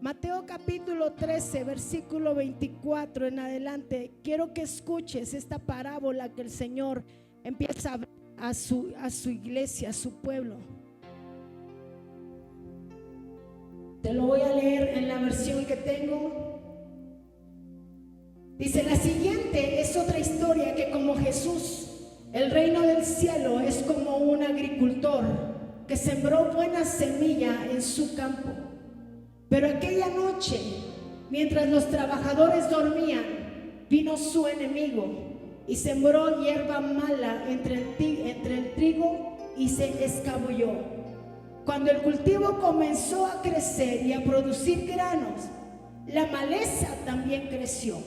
Mateo capítulo 13, versículo 24 en adelante. Quiero que escuches esta parábola que el Señor empieza a hablar a su iglesia, a su pueblo. Te lo voy a leer en la versión que tengo. Dice: la siguiente es otra historia que como Jesús, el reino del cielo es como un agricultor que sembró buena semilla en su campo. Pero aquella noche, mientras los trabajadores dormían, vino su enemigo y sembró hierba mala entre el trigo y se escabulló. Cuando el cultivo comenzó a crecer y a producir granos, la maleza también creció.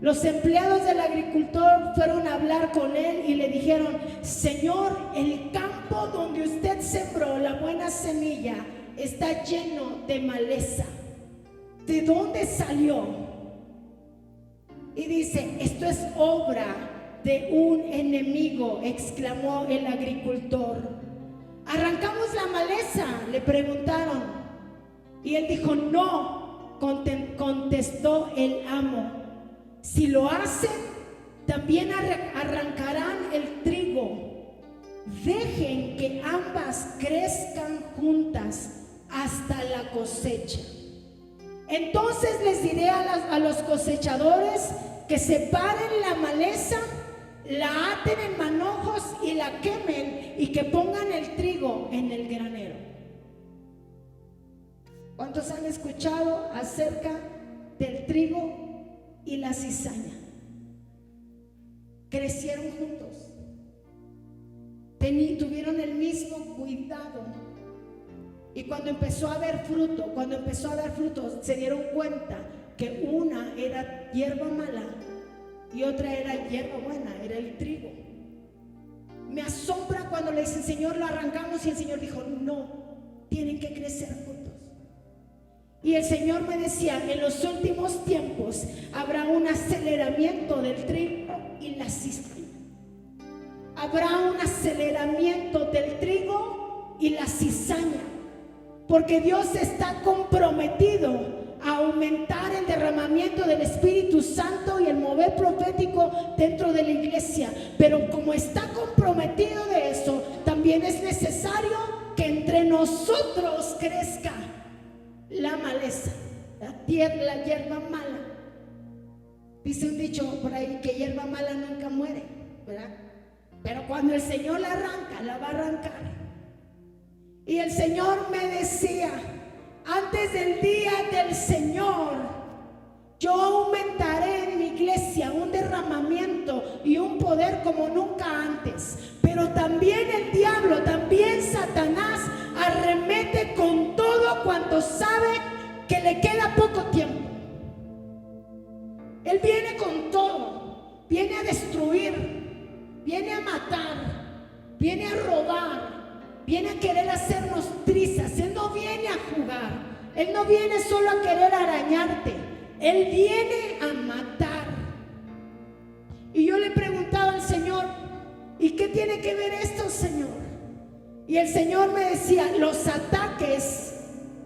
Los empleados del agricultor fueron a hablar con él y le dijeron: Señor, el campo donde usted sembró la buena semilla está lleno de maleza. ¿De dónde salió? Y dice: esto es obra de un enemigo, exclamó el agricultor. ¿Arrancamos la maleza?, le preguntaron. Y él dijo: no, contestó el amo. Si lo hacen, también arrancarán el trigo. Dejen que ambas crezcan juntas hasta la cosecha. Entonces les diré a los cosechadores que separen la maleza, la aten en manojos y la quemen, y que pongan el trigo en el granero. ¿Cuántos han escuchado acerca del trigo y la cizaña? Crecieron juntos, tuvieron el mismo cuidado, y cuando empezó a haber fruto, se dieron cuenta que una era hierba mala y otra era hierba buena, era el trigo. Me asombra cuando le dicen: Señor, lo arrancamos, y el Señor dijo: no, tienen que crecer juntos. Y el Señor me decía: en los últimos tiempos habrá un aceleramiento del trigo y la cizaña. Habrá un aceleramiento del trigo y la cizaña, porque Dios está comprometido a aumentar el derramamiento del Espíritu Santo y el mover profético dentro de la iglesia. Pero como está comprometido de eso, también es necesario que entre nosotros crezca la maleza, la hierba mala. Dice un dicho por ahí que hierba mala nunca muere, ¿verdad? Pero cuando el Señor la arranca, la va a arrancar. Y el Señor me decía: antes del día del Señor, yo aumentaré en mi iglesia un derramamiento y un poder como nunca antes. Pero también el diablo, también Satanás arremete con todo cuanto sabe que le queda poco tiempo. Él viene con todo, viene a destruir, viene a matar, viene a robar, viene a querer hacernos trizas. Él no viene a jugar, Él no viene solo a querer arañarte, Él viene a matar. Y yo le preguntaba al Señor: ¿y qué tiene que ver esto, Señor? Y el Señor me decía: los ataques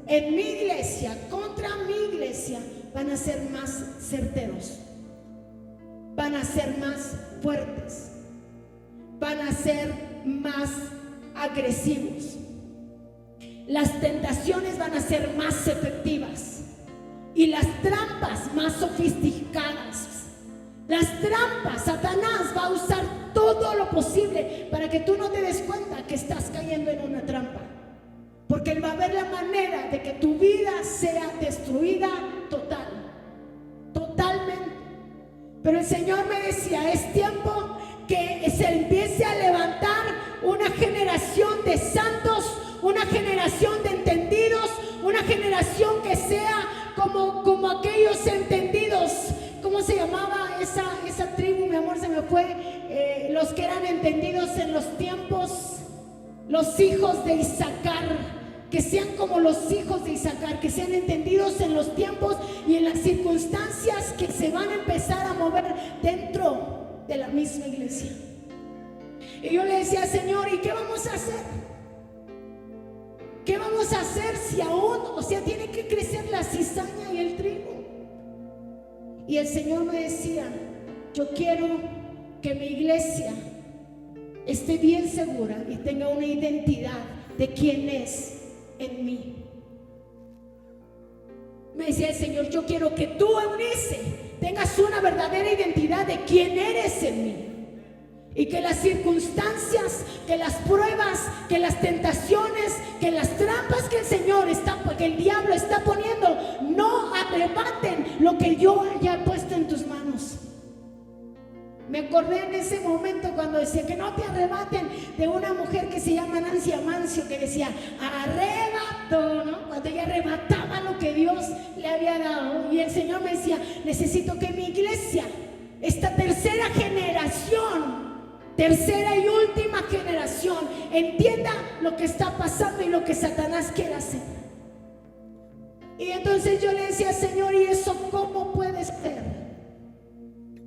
en mi iglesia, contra mi iglesia, van a ser más certeros, van a ser más fuertes, van a ser más agresivos. Las tentaciones van a ser más efectivas y las trampas más sofisticadas. Las trampas, Satanás va a usar todo lo posible para que tú no te des cuenta que estás cayendo en una trampa, porque él va a ver la manera de que tu vida sea destruida totalmente. Pero el Señor me decía: es tiempo que se empiece a levantar una generación de santos, una generación de entendidos, una generación que sea como aquellos entendidos. ¿Cómo se llamaba esa tribu? Mi amor, se me fue. Los que eran entendidos en los tiempos, los hijos de Isaacar. Que sean como los hijos de Isaacar, que sean entendidos en los tiempos y en las circunstancias que se van a empezar a mover dentro de la misma iglesia. Y yo le decía: Señor, ¿y qué vamos a hacer? ¿Qué vamos a hacer si aún, tiene que crecer la cizaña? Y el Señor me decía, yo quiero que mi iglesia esté bien segura y tenga una identidad de quién es en mí. Me decía el Señor, yo quiero que tú, Eunice, tengas una verdadera identidad de quién eres en mí. Y que las circunstancias, que las pruebas, que las tentaciones, que las trampas que el diablo está poniendo, no arrebaten lo que yo haya puesto en tus manos. Me acordé en ese momento cuando decía que no te arrebaten, de una mujer que se llama Nancy Amancio, que decía, arrebato, ¿no? Cuando ella arrebataba lo que Dios le había dado. Y el Señor me decía, necesito que mi iglesia, esta tercera y última generación, entienda lo que está pasando y lo que Satanás quiere hacer. Y entonces yo le decía, Señor, ¿y eso cómo puede ser?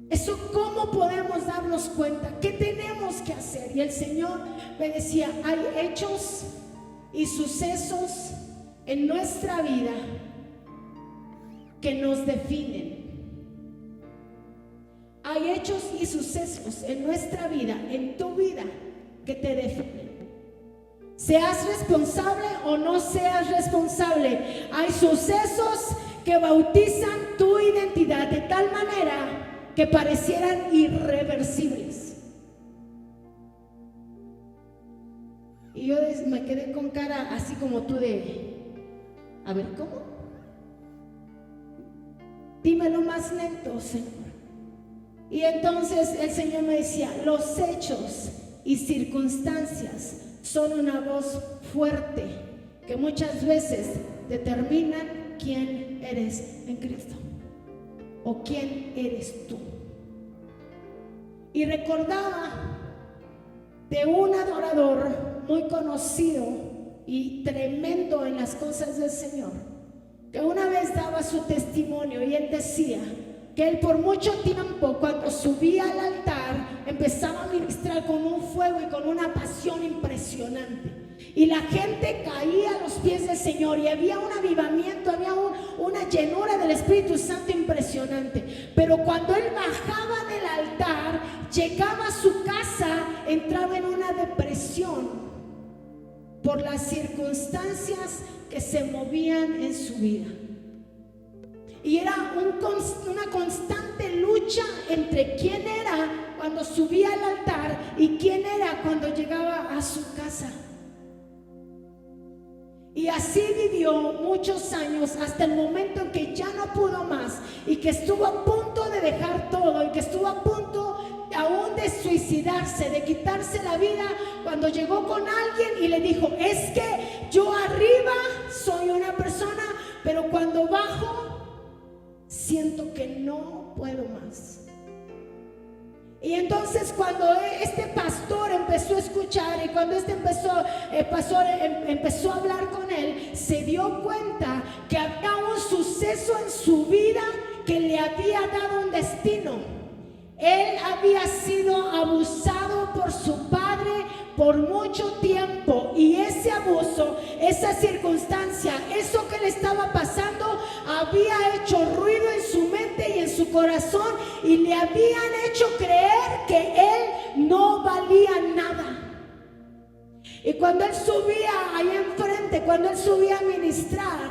¿Eso cómo podemos darnos cuenta? ¿Qué tenemos que hacer? Y el Señor me decía, hay hechos y sucesos en nuestra vida que nos definen. Hay hechos y sucesos en nuestra vida, en tu vida, que te definen. Seas responsable o no seas responsable, hay sucesos que bautizan tu identidad de tal manera que parecieran irreversibles. Y yo me quedé con cara así como tú de, a ver, ¿cómo? Dímelo más lento, Señor. Y entonces el Señor me decía, los hechos y circunstancias son una voz fuerte que muchas veces determinan quién eres en Cristo o quién eres tú. Y recordaba de un adorador muy conocido y tremendo en las cosas del Señor, que una vez daba su testimonio y él decía que él por mucho tiempo, cuando subía al altar, empezaba a ministrar con un fuego y con una pasión impresionante. Y la gente caía a los pies del Señor y había un avivamiento, había una llenura del Espíritu Santo impresionante. Pero cuando él bajaba del altar, llegaba a su casa, entraba en una depresión por las circunstancias que se movían en su vida. Y era una constante lucha entre quién era cuando subía al altar y quién era cuando llegaba a su casa. Y así vivió muchos años hasta el momento en que ya no pudo más y que estuvo a punto de dejar todo y que estuvo a punto aún de suicidarse, de quitarse la vida, cuando llegó con alguien y le dijo, es que yo arriba soy una persona, pero cuando bajo siento que no puedo más. Y entonces cuando este pastor empezó a escuchar y cuando este pastor empezó a hablar con él, se dio cuenta que había un suceso en su vida que le había dado un destino. Él había sido abusado por su padre por mucho tiempo y ese abuso, esa circunstancia, eso que le estaba pasando había hecho ruido en su mente y en su corazón y le habían hecho creer que él no valía nada. Y cuando él subía ahí enfrente, cuando él subía a ministrar,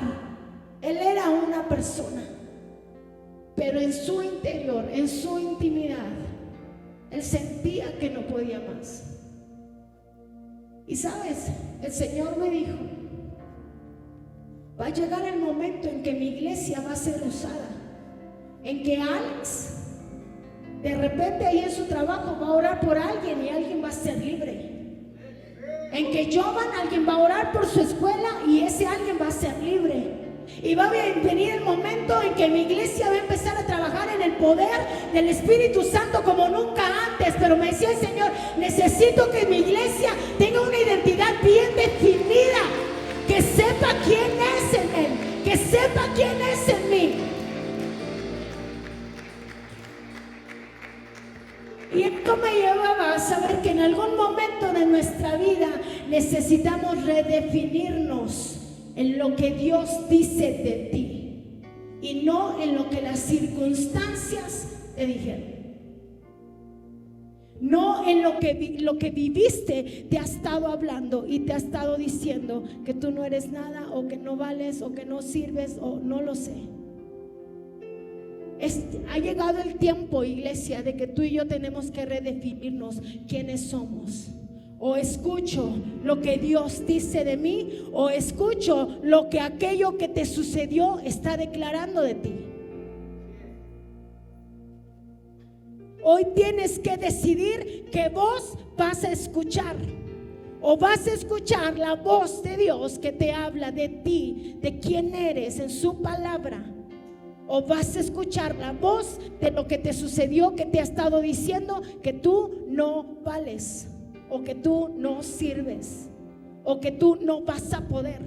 él era una persona, pero en su interior, en su intimidad, él sentía que no podía más. Y sabes, el Señor me dijo, va a llegar el momento en que mi iglesia va a ser usada, en que Alex de repente ahí en su trabajo va a orar por alguien y alguien va a ser libre, en que Jovan, alguien va a orar por su escuela y ese alguien va a ser libre. Y va a venir el momento en que mi iglesia va a empezar a trabajar en el poder del Espíritu Santo como nunca antes. Pero me decía el Señor, necesito que mi iglesia tenga una identidad bien definida, que sepa quién es en Él, que sepa quién es en mí. Y esto me llevaba a saber que en algún momento de nuestra vida necesitamos redefinirnos en lo que Dios dice de ti. y no en lo que las circunstancias te dijeron. No en lo que viviste te ha estado hablando y te ha estado diciendo que tú no eres nada, o que no vales, o que no sirves, o no lo sé. Ha llegado el tiempo, iglesia, de que tú y yo tenemos que redefinirnos quiénes somos. O escucho lo que Dios dice de mí, o escucho lo que aquello que te sucedió está declarando de ti. Hoy tienes que decidir qué voz vas a escuchar. O vas a escuchar la voz de Dios que te habla de ti, de quién eres en su palabra. O vas a escuchar la voz de lo que te sucedió, que te ha estado diciendo que tú no vales, o que tú no sirves, o que tú no vas a poder.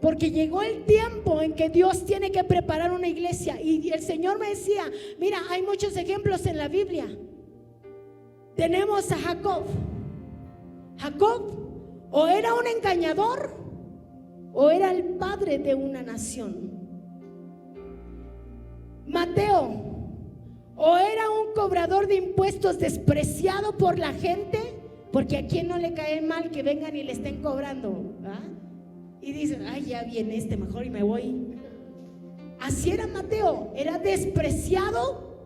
Porque llegó el tiempo en que Dios tiene que preparar una iglesia. Y el Señor me decía, mira, hay muchos ejemplos en la Biblia. Tenemos a Jacob. Jacob o era un engañador o era el padre de una nación. Mateo o era un cobrador de impuestos despreciado por la gente, porque a quien no le cae mal que vengan y le estén cobrando, ¿verdad? Y dicen, ay, ya viene mejor y me voy. Así era Mateo. ¿Era despreciado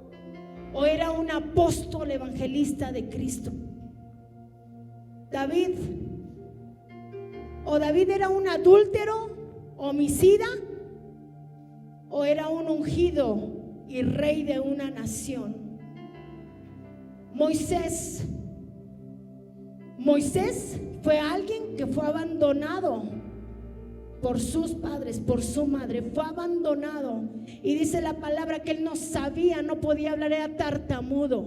o era un apóstol evangelista de Cristo? David era un adúltero, homicida, o era un ungido y rey de una nación. Moisés fue alguien que fue abandonado por sus padres, por su madre, fue abandonado, y dice la palabra que él no sabía, no podía hablar, era tartamudo.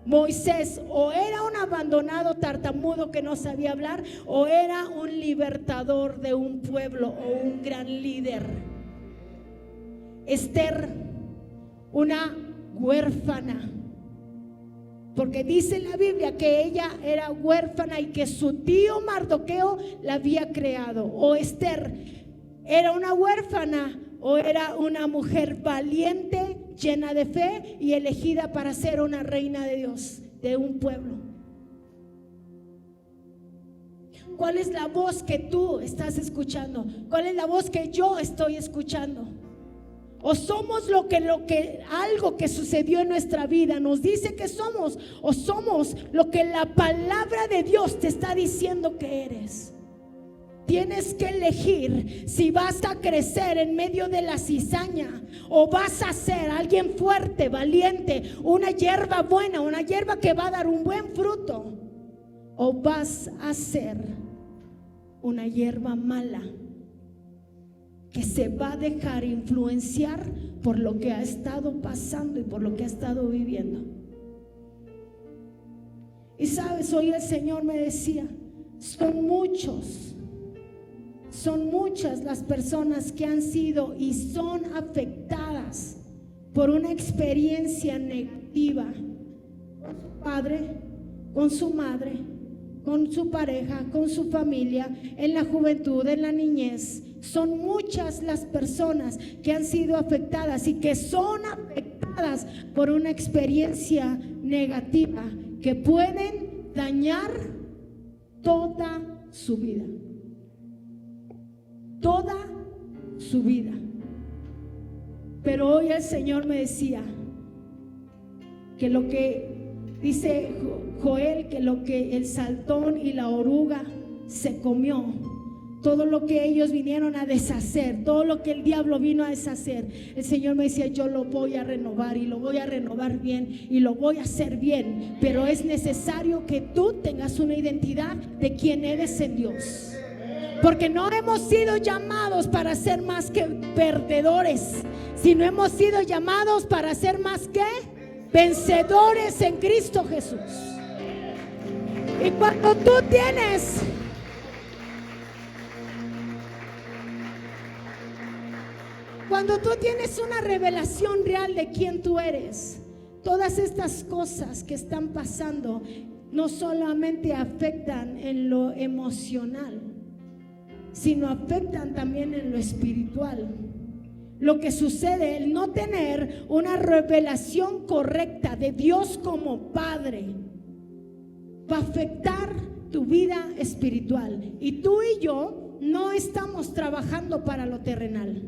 Moisés o era un abandonado tartamudo que no sabía hablar, o era un libertador de un pueblo o un gran líder. Esther, una huérfana, porque dice la Biblia que ella era huérfana y que su tío Mardoqueo la había creado. O Esther era una huérfana o era una mujer valiente, llena de fe y elegida para ser una reina de Dios, de un pueblo. ¿Cuál es la voz que tú estás escuchando? ¿Cuál es la voz que yo estoy escuchando? O somos algo que sucedió en nuestra vida nos dice que somos, o somos lo que la palabra de Dios te está diciendo que eres. Tienes que elegir si vas a crecer en medio de la cizaña, o vas a ser alguien fuerte, valiente, una hierba buena, una hierba que va a dar un buen fruto, o vas a ser una hierba mala que se va a dejar influenciar por lo que ha estado pasando y por lo que ha estado viviendo. Y sabes, hoy el Señor me decía, son muchas las personas que han sido y son afectadas por una experiencia negativa con su padre, con su madre, con su pareja, con su familia, en la juventud, en la niñez. Son muchas las personas que han sido afectadas y que son afectadas por una experiencia negativa que pueden dañar toda su vida. Toda su vida. Pero hoy el Señor me decía que lo que dice Joel, que lo que el saltón y la oruga se comió, todo lo que ellos vinieron a deshacer, todo lo que el diablo vino a deshacer, el Señor me decía, yo lo voy a renovar, y lo voy a renovar bien, y lo voy a hacer bien. Pero es necesario que tú tengas una identidad de quién eres en Dios, porque no hemos sido llamados para ser más que perdedores, sino hemos sido llamados para ser más que vencedores en Cristo Jesús. Y cuando tú tienes una revelación real de quién tú eres, todas estas cosas que están pasando no solamente afectan en lo emocional, sino afectan también en lo espiritual. Lo que sucede, el no tener una revelación correcta de Dios como Padre, va a afectar tu vida espiritual. Y tú y yo no estamos trabajando para lo terrenal.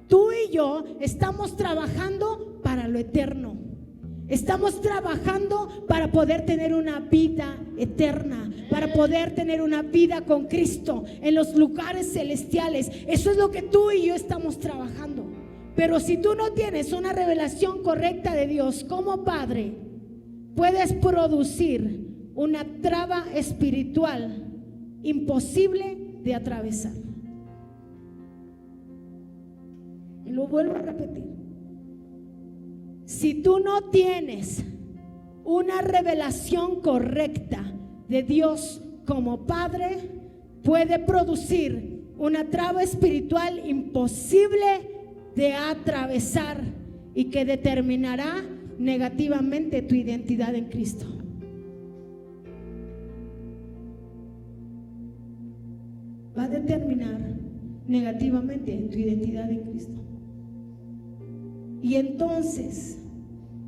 Tú y yo estamos trabajando para lo eterno. Estamos trabajando para poder tener una vida eterna, para poder tener una vida con Cristo en los lugares celestiales. Eso es lo que tú y yo estamos trabajando. Pero si tú no tienes una revelación correcta de Dios como Padre, puedes producir una traba espiritual imposible de atravesar. Y lo vuelvo a repetir. Si tú no tienes una revelación correcta de Dios como Padre, puede producir una traba espiritual imposible de atravesar y que determinará negativamente tu identidad en Cristo. Va a determinar negativamente tu identidad en Cristo. Y entonces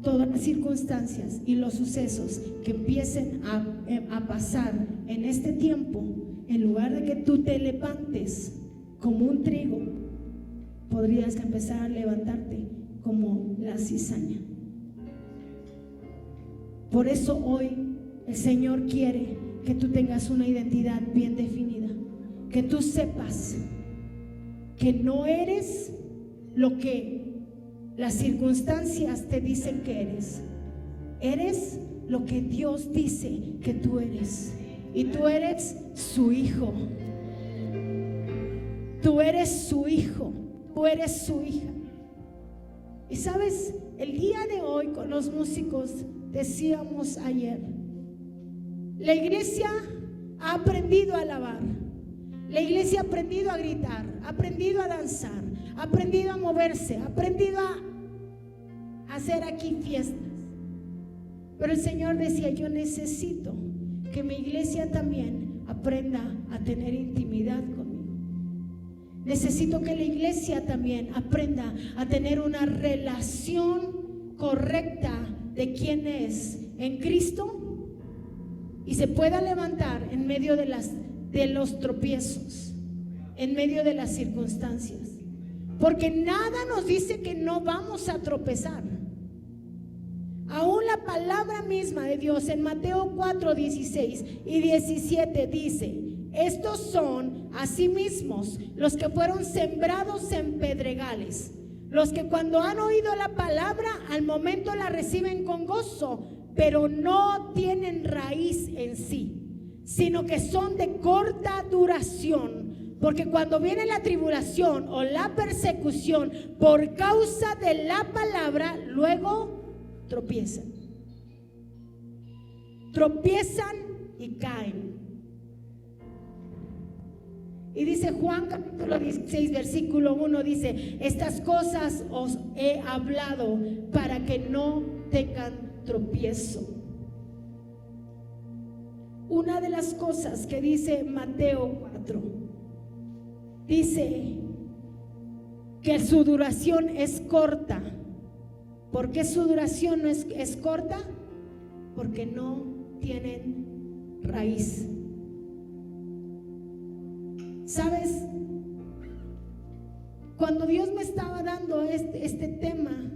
todas las circunstancias y los sucesos que empiecen a pasar en este tiempo, en lugar de que tú te levantes como un trigo, podrías empezar a levantarte como la cizaña. Por eso hoy el Señor quiere que tú tengas una identidad bien definida, que tú sepas que no eres lo que las circunstancias te dicen que eres. Eres lo que Dios dice que tú eres. Y tú eres su hijo. Tú eres su hijo. Tú eres su hija. Y sabes, el día de hoy con los músicos decíamos ayer, la iglesia ha aprendido a alabar. La iglesia ha aprendido a gritar, ha aprendido a danzar, ha aprendido a moverse, ha aprendido a hacer aquí fiestas. Pero el Señor decía, yo necesito que mi iglesia también aprenda a tener intimidad conmigo. Necesito que la iglesia también aprenda a tener una relación correcta de quién es en Cristo y se pueda levantar en medio de los tropiezos, en medio de las circunstancias, porque nada nos dice que no vamos a tropezar. Aún la palabra misma de Dios en Mateo 4, 16 y 17 dice: estos son asimismos los que fueron sembrados en pedregales, los que cuando han oído la palabra al momento la reciben con gozo, pero no tienen raíz en sí, sino que son de corta duración, porque cuando viene la tribulación o la persecución por causa de la palabra, luego tropiezan y caen. Y dice Juan capítulo 16 versículo 1, dice: estas cosas os he hablado para que no tengan tropiezo. Una de las cosas que dice Mateo 4, dice que su duración es corta. ¿Por qué su duración no es corta? Porque no tienen raíz. ¿Sabes? Cuando Dios me estaba dando este tema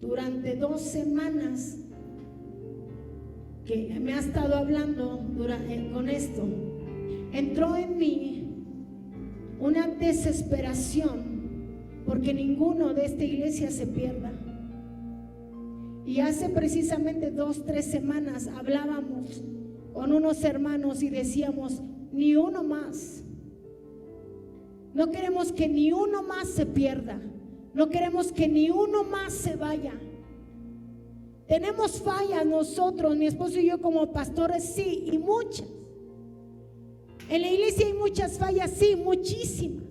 durante 2 semanas, que me ha estado hablando con esto, entró en mí una desesperación porque ninguno de esta iglesia se pierda. Y hace precisamente 2-3 semanas hablábamos con unos hermanos y decíamos: ni uno más. No queremos que ni uno más se pierda. No queremos que ni uno más se vaya. Tenemos fallas nosotros, mi esposo y yo como pastores, sí, y muchas. En la iglesia hay muchas fallas, sí, muchísimas.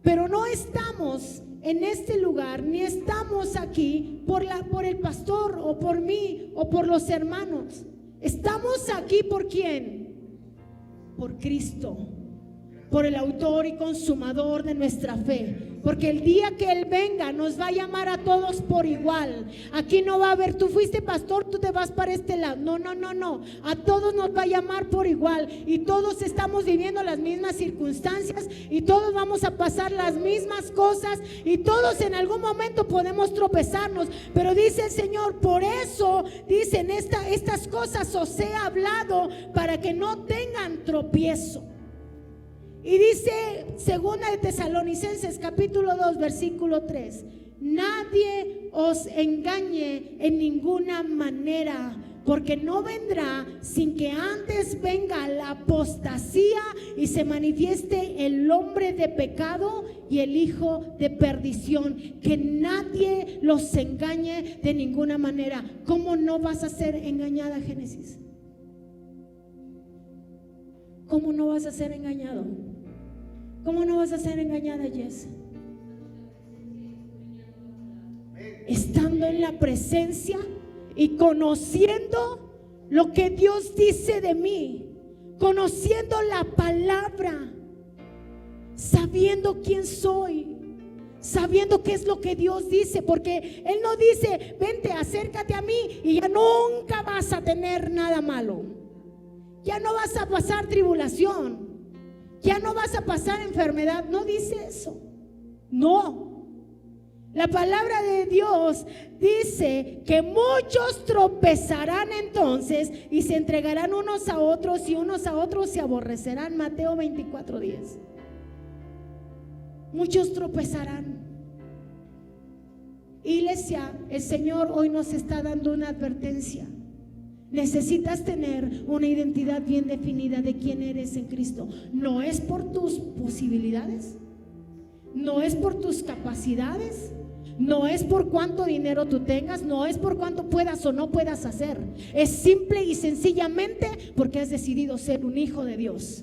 Pero no estamos en este lugar, ni estamos aquí por el pastor o por mí o por los hermanos. Estamos aquí ¿por quién? Por Cristo. por el autor y consumador de nuestra fe. Porque el día que Él venga nos va a llamar a todos por igual. Aquí no va a haber, tú fuiste pastor, tú te vas para este lado. No, no, no, no. A todos nos va a llamar por igual. Y todos estamos viviendo las mismas circunstancias. Y todos vamos a pasar las mismas cosas. Y todos en algún momento podemos tropezarnos. Pero dice el Señor, por eso dicen estas cosas os he hablado para que no tengan tropiezo. Y dice segunda de Tesalonicenses capítulo 2 versículo 3: nadie os engañe en ninguna manera, porque no vendrá sin que antes venga la apostasía y se manifieste el hombre de pecado y el hijo de perdición. Que nadie los engañe de ninguna manera. ¿Cómo no vas a ser engañada, Génesis? ¿Cómo no vas a ser engañado? ¿Cómo no vas a ser engañada, Jess? Estando en la presencia y conociendo lo que Dios dice de mí, conociendo la palabra, sabiendo quién soy, sabiendo qué es lo que Dios dice, porque Él no dice vente, acércate a mí y ya nunca vas a tener nada malo, ya no vas a pasar tribulación, ya no vas a pasar enfermedad. No dice eso, no. La palabra de Dios dice que muchos tropezarán entonces y se entregarán unos a otros y unos a otros se aborrecerán. Mateo 24:10. Muchos tropezarán. Iglesia, el Señor hoy nos está dando una advertencia. Necesitas tener una identidad bien definida de quién eres en Cristo. No es por tus posibilidades, no es por tus capacidades, no es por cuánto dinero tú tengas, no es por cuánto puedas o no puedas hacer. Es simple y sencillamente porque has decidido ser un hijo de Dios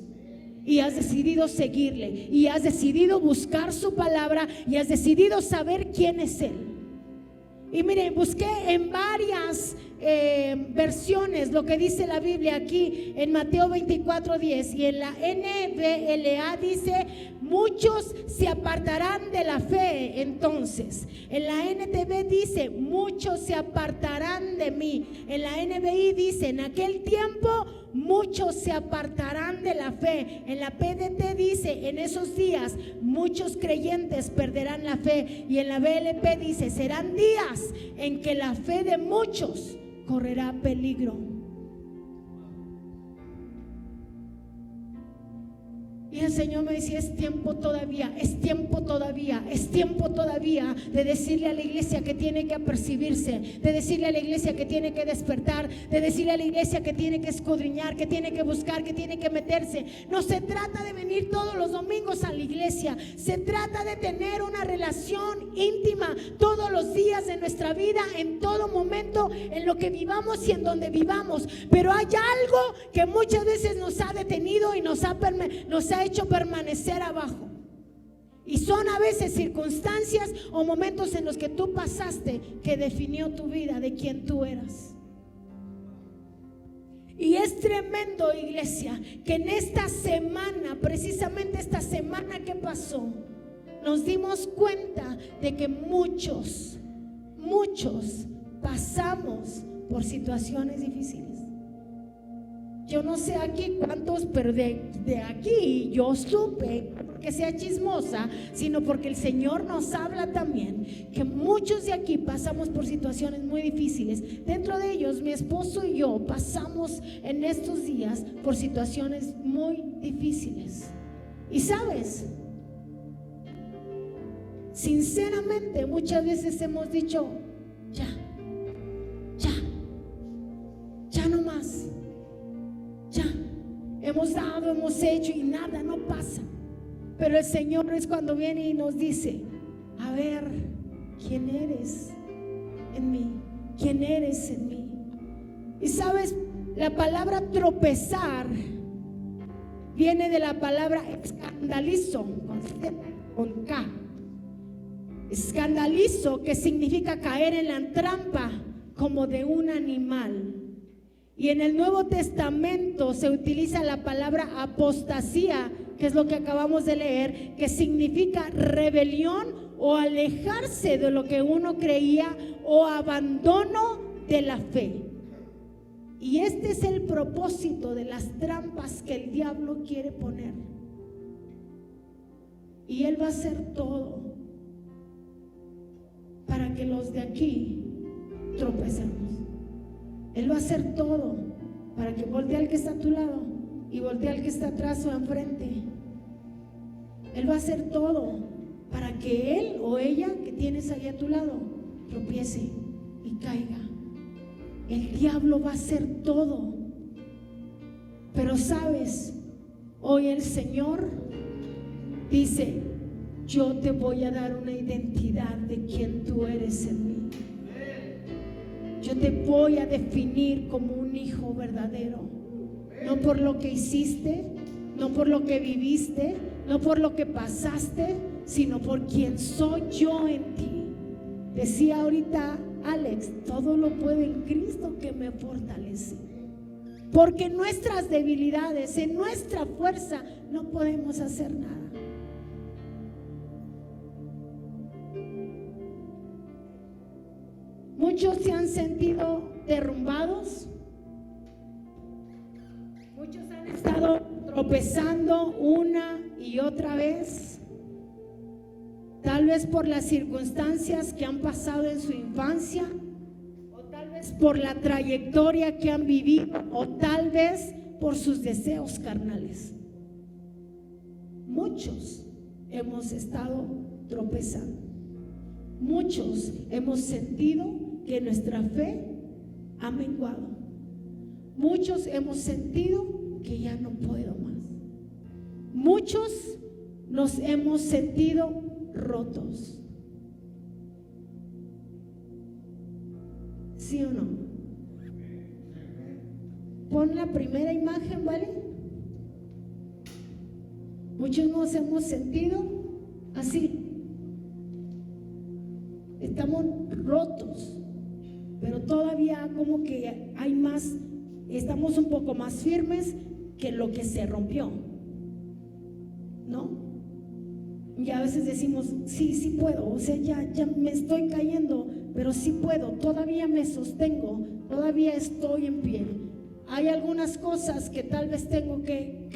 y has decidido seguirle y has decidido buscar su palabra y has decidido saber quién es Él. Y miren, busqué en varias versiones lo que dice la Biblia aquí en Mateo 24:10, y en la NBLA dice muchos se apartarán de la fe. Entonces en la NTV dice muchos se apartarán de mí. En la NBI dice en aquel tiempo muchos se apartarán de la fe. En la PDT dice en esos días muchos creyentes perderán la fe. Y en la BLP dice serán días en que la fe de muchos correrá peligro. Y el Señor me decía, es tiempo todavía, es tiempo todavía, es tiempo todavía de decirle a la iglesia que tiene que apercibirse, de decirle a la iglesia que tiene que despertar, de decirle a la iglesia que tiene que escudriñar, que tiene que buscar, que tiene que meterse. No se trata de venir todos los domingos a la iglesia, se trata de tener una relación íntima todos los días de nuestra vida, en todo momento, en lo que vivamos y en donde vivamos. Pero hay algo que muchas veces nos ha detenido y nos ha hecho permanecer abajo, y son a veces circunstancias o momentos en los que tú pasaste que definió tu vida de quién tú eras. Y es tremendo, iglesia, que en esta semana, precisamente esta semana que pasó, nos dimos cuenta de que muchos pasamos por situaciones difíciles. Yo no sé aquí cuántos, pero de aquí yo supe, no porque sea chismosa, sino porque el Señor nos habla también, que muchos de aquí pasamos por situaciones muy difíciles. Dentro de ellos, mi esposo y yo pasamos en estos días por situaciones muy difíciles. Y sabes, sinceramente muchas veces hemos dicho, ya no más. Ya, hemos dado, hemos hecho y nada, no pasa. Pero el Señor es cuando viene y nos dice, a ver, ¿quién eres en mí? ¿Quién eres en mí? Y sabes, la palabra tropezar viene de la palabra escandalizo, con K. Escandalizo, que significa caer en la trampa como de un animal. Y en el Nuevo Testamento se utiliza la palabra apostasía, que es lo que acabamos de leer, que significa rebelión o alejarse de lo que uno creía o abandono de la fe. Y este es el propósito de las trampas que el diablo quiere poner. Y él va a hacer todo para que los de aquí tropecemos. Él va a hacer todo para que voltee al que está a tu lado y voltee al que está atrás o enfrente. Él va a hacer todo para que él o ella que tienes ahí a tu lado tropiece y caiga. El diablo va a hacer todo. Pero sabes, hoy el Señor dice: yo te voy a dar una identidad de quien tú eres en mí. Yo te voy a definir como un hijo verdadero, no por lo que hiciste, no por lo que viviste, no por lo que pasaste, sino por quien soy yo en ti. Decía ahorita Alex: todo lo puedo en Cristo que me fortalece. Porque en nuestras debilidades, en nuestra fuerza, no podemos hacer nada. Muchos se han sentido derrumbados, muchos han estado tropezando una y otra vez, tal vez por las circunstancias que han pasado en su infancia, o tal vez por la trayectoria que han vivido, o tal vez por sus deseos carnales. Muchos hemos estado tropezando, muchos hemos sentido que nuestra fe ha menguado, muchos hemos sentido que ya no puedo más, muchos nos hemos sentido rotos. ¿Sí o no? Pon la primera imagen, ¿vale? Muchos nos hemos sentido así, estamos rotos, pero todavía como que hay más, estamos un poco más firmes que lo que se rompió, ¿no? Y a veces decimos: sí puedo, o sea, ya me estoy cayendo, pero sí puedo, todavía me sostengo, todavía estoy en pie. Hay algunas cosas que tal vez tengo que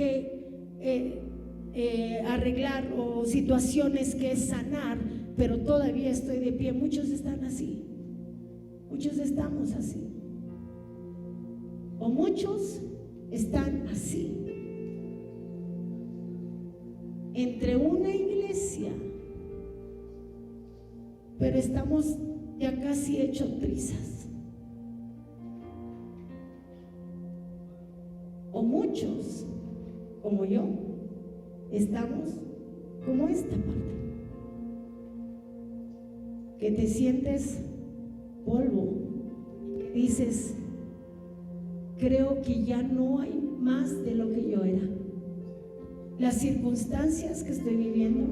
arreglar, o situaciones que sanar, pero todavía estoy de pie. Muchos están así, muchos estamos así, o muchos están así, entre una iglesia, pero estamos ya casi hechos trizas. O muchos, como yo, estamos como esta parte, que te sientes polvo, dices: creo que ya no hay más de lo que yo era. Las circunstancias que estoy viviendo,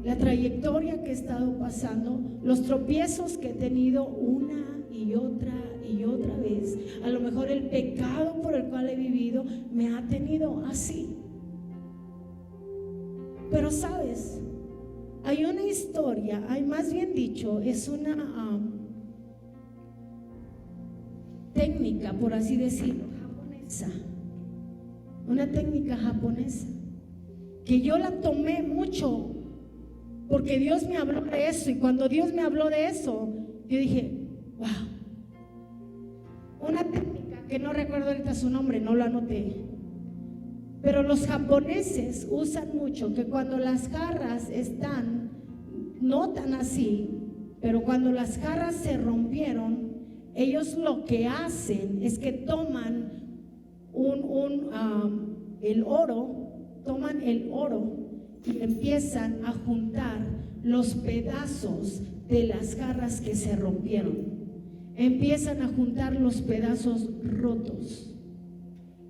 la trayectoria que he estado pasando, los tropiezos que he tenido una y otra vez, a lo mejor el pecado por el cual he vivido me ha tenido así. Pero sabes, hay una historia, hay, más bien dicho, es una técnica, por así decirlo, japonesa, una técnica japonesa, que yo la tomé mucho porque Dios me habló de eso. Y cuando Dios me habló de eso, yo dije: wow, una técnica que no recuerdo ahorita su nombre, no lo anoté, pero los japoneses usan mucho, que cuando las jarras están no tan así, pero cuando las jarras se rompieron, ellos lo que hacen es que toman el oro, toman el oro y empiezan a juntar los pedazos de las jarras que se rompieron, empiezan a juntar los pedazos rotos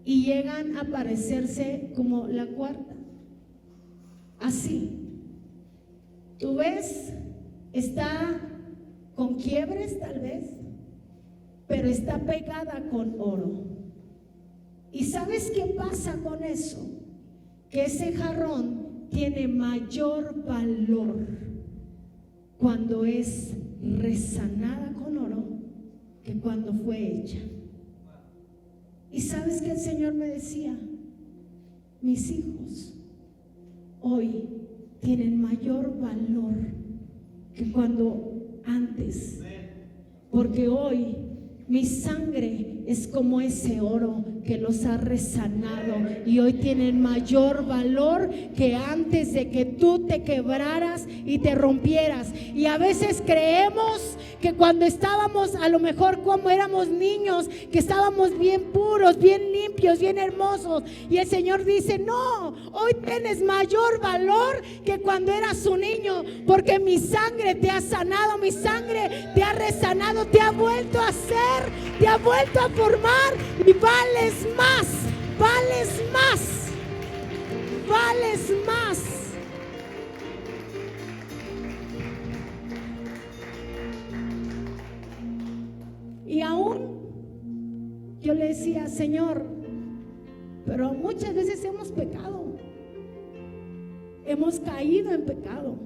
y llegan a parecerse como la cuarta, así. Tú ves, está con quiebres tal vez, pero está pegada con oro. ¿Y sabes qué pasa con eso? que ese jarrón tiene mayor valor cuando es rezanada con oro que cuando fue hecha. Y sabes que el Señor me decía, mis hijos hoy tienen mayor valor que cuando antes, porque hoy mi sangre es como ese oro que los ha resanado y hoy tienen mayor valor que antes de que tú te quebraras y te rompieras. Y a veces creemos que cuando estábamos, a lo mejor como éramos niños, que estábamos bien puros, bien limpios, bien hermosos, y el Señor dice, no, hoy tienes mayor valor que cuando eras un niño, porque mi sangre te ha sanado, mi sangre te ha resanado, te ha vuelto a hacer, te ha vuelto a formar y vales más, vales más, vales más. Y aún yo le decía, Señor, pero muchas veces hemos pecado, hemos caído en pecado,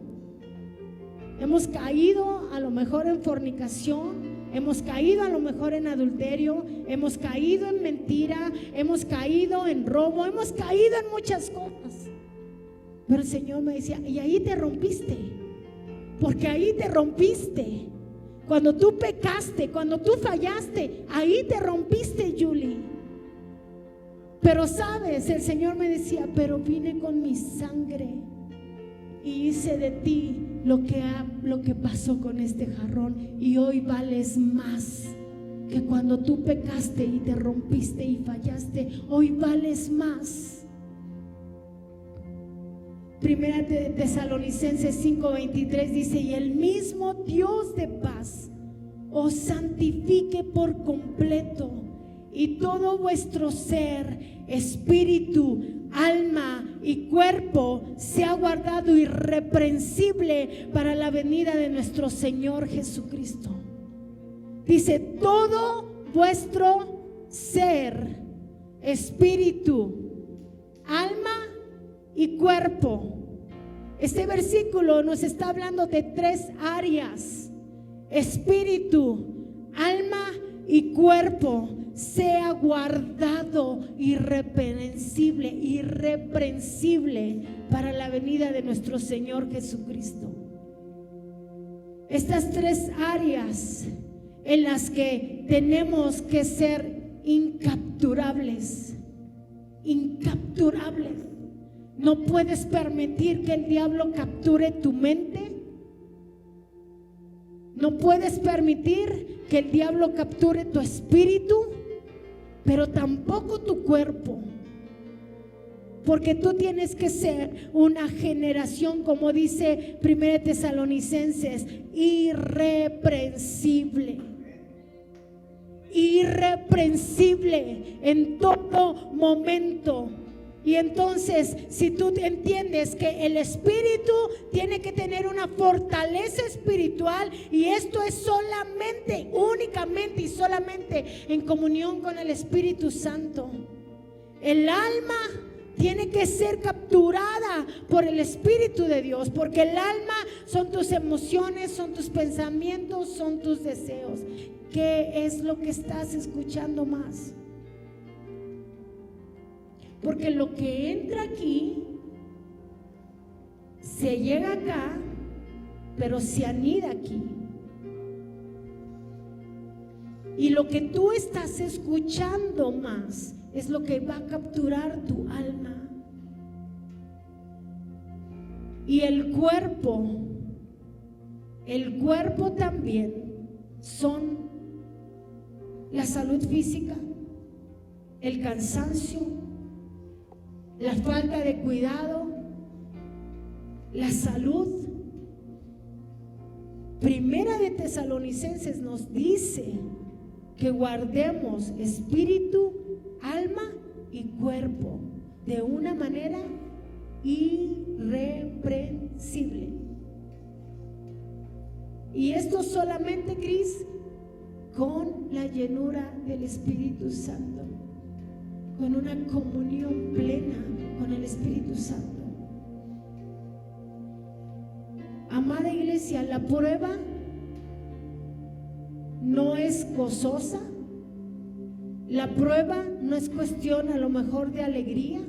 hemos caído a lo mejor en fornicación, hemos caído a lo mejor en adulterio, hemos caído en mentira, hemos caído en robo, hemos caído en muchas cosas. Pero el Señor me decía, y ahí te rompiste, porque ahí te rompiste. Cuando tú pecaste, cuando tú fallaste, ahí te rompiste, Julie. Pero sabes, el Señor me decía, pero vine con mi sangre y hice de ti lo que pasó con este jarrón, y hoy vales más que cuando tú pecaste y te rompiste y fallaste. Hoy vales más. Primera de Tesalonicenses 5:23 dice, y el mismo Dios de paz os santifique por completo, y todo vuestro ser, espíritu, alma y cuerpo sea guardado irreprensible para la venida de nuestro Señor Jesucristo. Dice, todo vuestro ser, espíritu, alma y cuerpo. Este versículo nos está hablando de 3 áreas: espíritu, alma y cuerpo sea guardado irreprensible para la venida de nuestro Señor Jesucristo. Estas 3 áreas en las que tenemos que ser incapturables. No puedes permitir que el diablo capture tu mente. No puedes permitir que el diablo capture tu espíritu, pero tampoco tu cuerpo. Porque tú tienes que ser una generación, como dice 1 Tesalonicenses, irreprensible. Irreprensible en todo momento. Y entonces, si tú entiendes que el espíritu tiene que tener una fortaleza espiritual, y esto es solamente, únicamente y solamente en comunión con el Espíritu Santo. El alma tiene que ser capturada por el Espíritu de Dios, porque el alma son tus emociones, son tus pensamientos, son tus deseos. ¿Qué es lo que estás escuchando más? Porque lo que entra aquí se llega acá, pero se anida aquí. Y lo que tú estás escuchando más es lo que va a capturar tu alma. Y el cuerpo también son la salud física, el cansancio, la falta de cuidado, la salud. Primera de Tesalonicenses nos dice que guardemos espíritu, alma y cuerpo de una manera irreprensible. Y esto solamente, Cris, con la llenura del Espíritu Santo. con una comunión plena con el Espíritu Santo. Amada iglesia, la prueba no es gozosa, la prueba no es cuestión a lo mejor de alegría,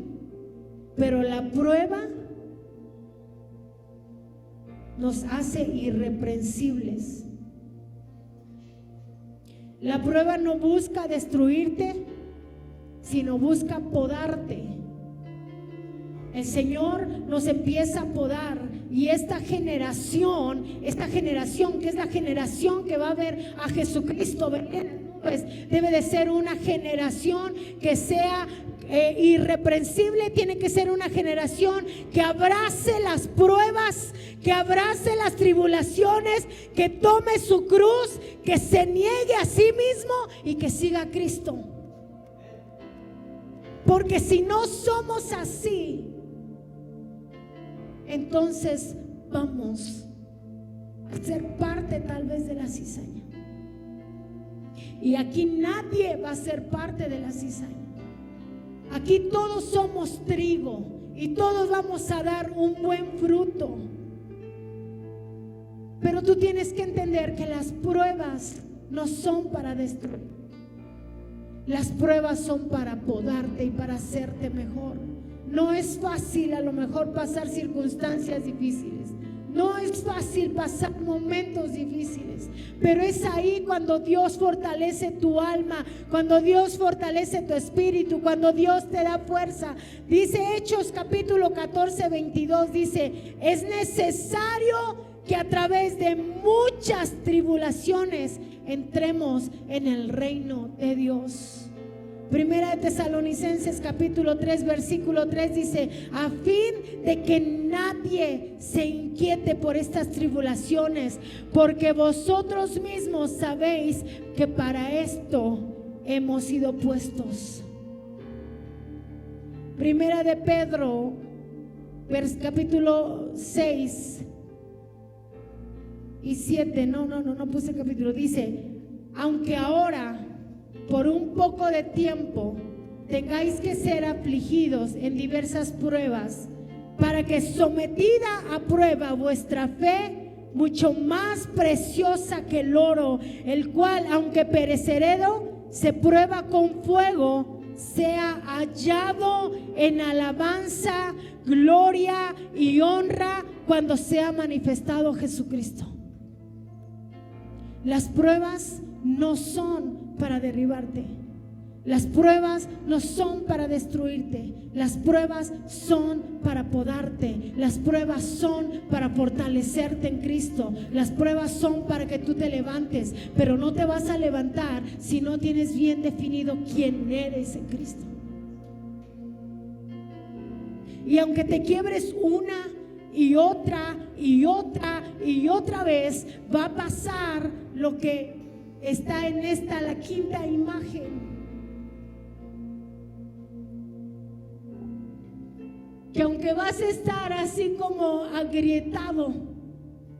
pero la prueba nos hace irreprensibles. La prueba no busca destruirte, sino busca podarte. El Señor nos empieza a podar, y esta generación que es la generación que va a ver a Jesucristo venir, pues debe de ser una generación que sea irreprensible. Tiene que ser una generación que abrace las pruebas, que abrace las tribulaciones, que tome su cruz, que se niegue a sí mismo y que siga a Cristo. Porque si no somos así, entonces vamos a ser parte tal vez de la cizaña. Y aquí nadie va a ser parte de la cizaña. Aquí todos somos trigo y todos vamos a dar un buen fruto. Pero tú tienes que entender que las pruebas no son para destruir. Las pruebas son para podarte y para hacerte mejor. No es fácil a lo mejor pasar circunstancias difíciles. No es fácil pasar momentos difíciles, pero es ahí cuando Dios fortalece tu alma, cuando Dios fortalece tu espíritu, cuando Dios te da fuerza. Dice Hechos capítulo 14, 22, dice: es necesario que a través de muchas tribulaciones entremos en el reino de Dios. Primera de Tesalonicenses capítulo 3 versículo 3 dice: a fin de que nadie se inquiete por estas tribulaciones, porque vosotros mismos sabéis que para esto hemos sido puestos. Primera de Pedro capítulo 6 y 7, no puse el capítulo, dice: aunque ahora por un poco de tiempo tengáis que ser afligidos en diversas pruebas, para que sometida a prueba vuestra fe, mucho más preciosa que el oro, el cual aunque perecedero se prueba con fuego, sea hallado en alabanza, gloria y honra cuando sea manifestado Jesucristo. Las pruebas no son para derribarte. Las pruebas no son para destruirte. Las pruebas son para podarte. Las pruebas son para fortalecerte en Cristo. Las pruebas son para que tú te levantes, pero no te vas a levantar si no tienes bien definido quién eres en Cristo. Y aunque te quiebres una y otra y otra y otra vez, va a pasar lo que está en la quinta imagen. Que aunque vas a estar así como agrietado,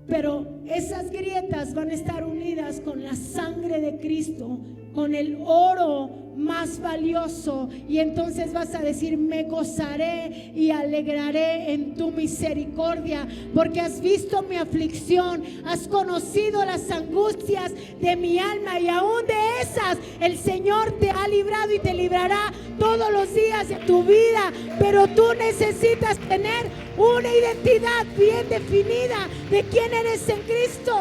pero esas grietas van a estar unidas con la sangre de Cristo, con el oro más valioso, y entonces vas a decir: me gozaré y alegraré en tu misericordia, porque has visto mi aflicción, has conocido las angustias de mi alma, y aún de esas el Señor te ha librado y te librará todos los días de tu vida. Pero tú necesitas tener una identidad bien definida de quién eres en Cristo.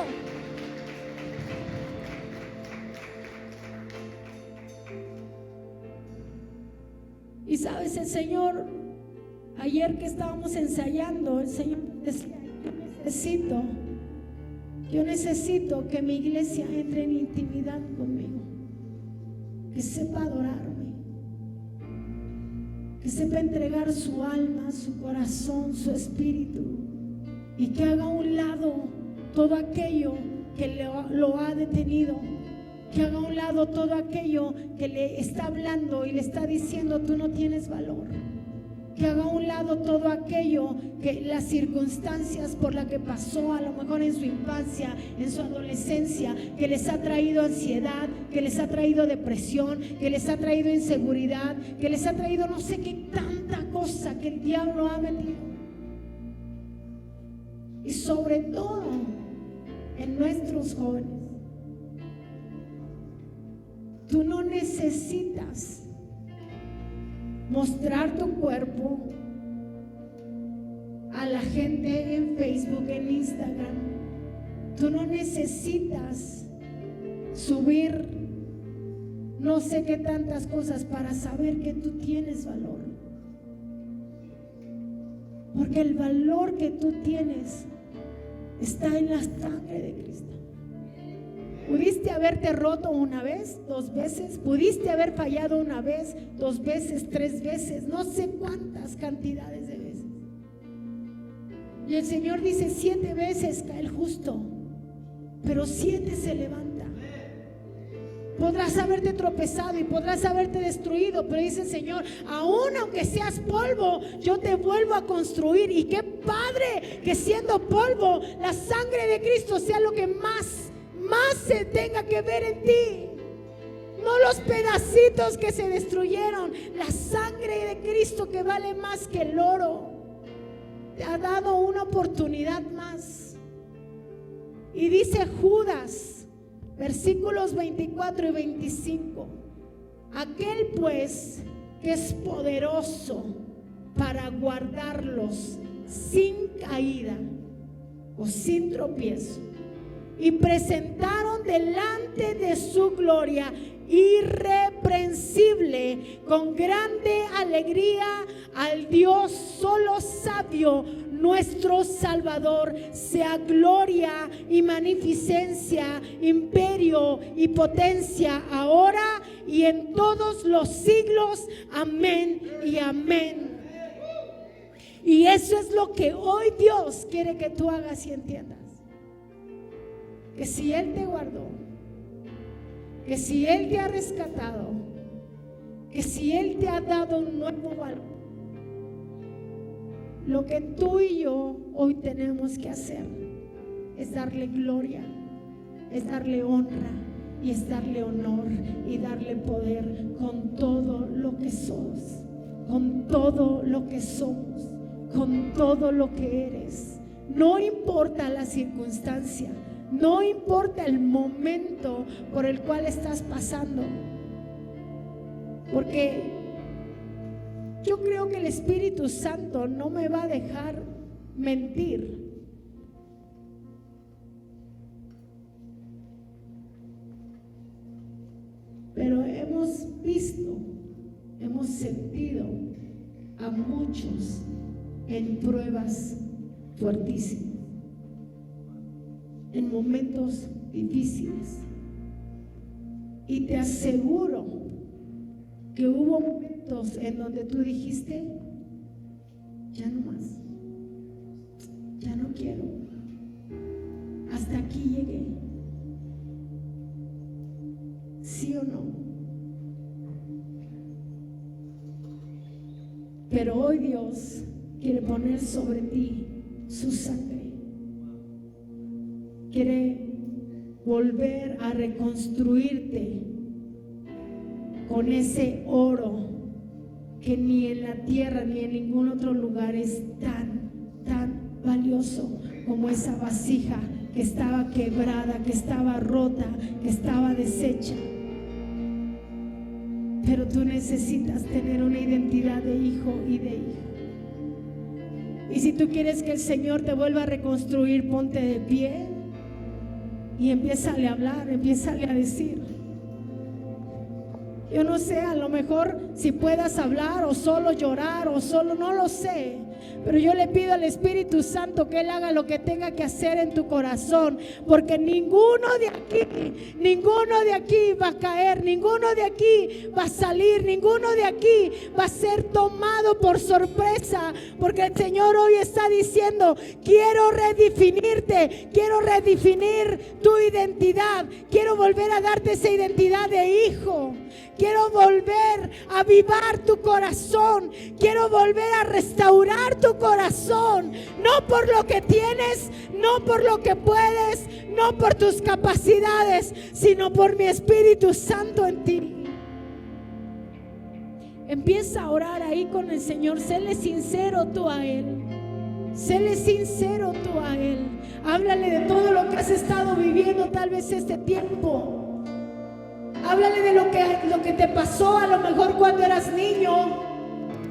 Y sabes, el Señor, ayer que estábamos ensayando, el Señor decía: yo necesito que mi iglesia entre en intimidad conmigo, que sepa adorarme, que sepa entregar su alma, su corazón, su espíritu, y que haga a un lado todo aquello que lo ha detenido, que haga a un lado todo aquello que le está hablando y le está diciendo: tú no tienes valor. que haga a un lado todo aquello, que las circunstancias por las que pasó a lo mejor en su infancia, en su adolescencia, que les ha traído ansiedad, que les ha traído depresión, que les ha traído inseguridad, que les ha traído no sé qué tanta cosa que el diablo ha metido. Y sobre todo en nuestros jóvenes. Tú no necesitas mostrar tu cuerpo a la gente en Facebook, en Instagram. Tú no necesitas subir no sé qué tantas cosas para saber que tú tienes valor. Porque el valor que tú tienes está en la sangre de Cristo. Pudiste haberte roto una vez, 2 veces, pudiste haber fallado una vez, 2 veces, 3 veces, no sé cuántas cantidades de veces. Y el Señor dice: 7 veces cae el justo, pero 7 se levanta. Podrás haberte tropezado y podrás haberte destruido, pero dice el Señor: aún aunque seas polvo, yo te vuelvo a construir. Y qué padre que siendo polvo, la sangre de Cristo sea lo que más se tenga que ver en ti. No los pedacitos que se destruyeron, la sangre de Cristo, que vale más que el oro, te ha dado una oportunidad más. Y dice Judas, versículos 24 y 25: aquel pues que es poderoso para guardarlos sin caída o sin tropiezo, y presentaron delante de su gloria irreprensible con grande alegría al Dios solo sabio, nuestro Salvador, sea gloria y magnificencia, imperio y potencia, ahora y en todos los siglos. Amén y amén. Y eso es lo que hoy Dios quiere que tú hagas y entiendas. Que si Él te guardó, que si Él te ha rescatado, que si Él te ha dado un nuevo valor, lo que tú y yo hoy tenemos que hacer es darle gloria, es darle honra y es darle honor y darle poder con todo lo que sos, con todo lo que somos, con todo lo que eres. No importa la circunstancia, no importa el momento por el cual estás pasando, porque yo creo que el Espíritu Santo no me va a dejar mentir. Pero hemos visto, hemos sentido a muchos en pruebas fuertísimas, en momentos difíciles, y te aseguro que hubo momentos en donde tú dijiste: ya no más, ya no quiero, hasta aquí llegué. ¿Sí o no? Pero hoy Dios quiere poner sobre ti su sangre, quiere volver a reconstruirte con ese oro que ni en la tierra ni en ningún otro lugar es tan valioso como esa vasija que estaba quebrada, que estaba rota, que estaba deshecha. Pero tú necesitas tener una identidad de hijo y de hija. Y si tú quieres que el Señor te vuelva a reconstruir, ponte de pie y empiézale a hablar, empiézale a decir. Yo no sé, a lo mejor si puedas hablar o solo llorar o solo, no lo sé. Pero yo le pido al Espíritu Santo que Él haga lo que tenga que hacer en tu corazón, porque ninguno de aquí va a caer, ninguno de aquí va a salir, ninguno de aquí va a ser tomado por sorpresa, porque el Señor hoy está diciendo: quiero redefinirte, quiero redefinir tu identidad, quiero volver a darte esa identidad de hijo, quiero volver a avivar tu corazón, quiero volver a restaurar tu corazón, no por lo que tienes, no por lo que puedes, no por tus capacidades, sino por mi Espíritu Santo en ti. Empieza a orar ahí con el Señor. Séle sincero tú a Él. Séle sincero tú a Él. Háblale de todo lo que has estado viviendo tal vez este tiempo. Háblale de lo que te pasó a lo mejor cuando eras niño,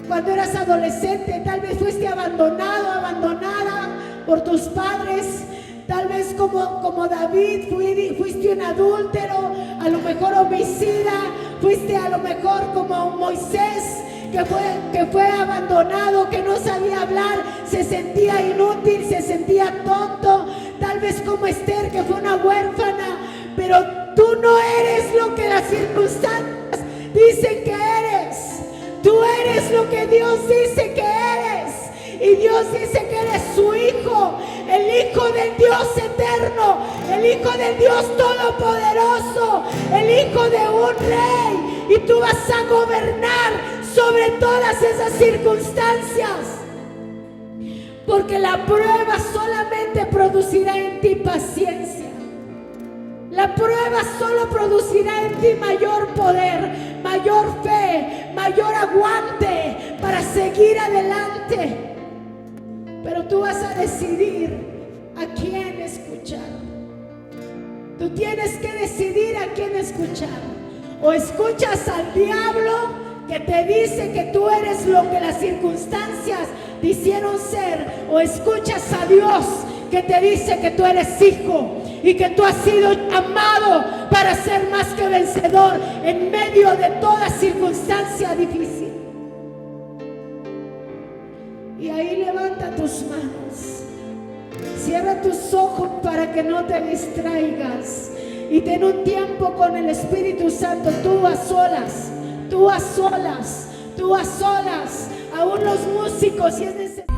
cuando eras adolescente. Tal vez fuiste abandonado, abandonada por tus padres. Tal vez como David fuiste un adúltero, a lo mejor homicida, fuiste a lo mejor como Moisés, que fue abandonado, que no sabía hablar, se sentía inútil, se sentía tonto. Tal vez como Esther, que fue una huérfana, pero tú no eres lo que las circunstancias dicen que eres. Tú eres lo que Dios dice que eres. Y Dios dice que eres su hijo, el hijo del Dios eterno, el hijo del Dios todopoderoso, el hijo de un rey. Y tú vas a gobernar sobre todas esas circunstancias. Porque la prueba solamente producirá en ti paciencia. La prueba solo producirá en ti mayor poder, mayor fe, mayor aguante para seguir adelante. Pero tú vas a decidir a quién escuchar. Tú tienes que decidir a quién escuchar. O escuchas al diablo, que te dice que tú eres lo que las circunstancias te hicieron ser, o escuchas a Dios, que te dice que tú eres hijo y que tú has sido llamado para ser más que vencedor en medio de toda circunstancia difícil. Y ahí levanta tus manos, cierra tus ojos para que no te distraigas y ten un tiempo con el Espíritu Santo, tú a solas, tú a solas, tú a solas. Aún los músicos, si es necesario.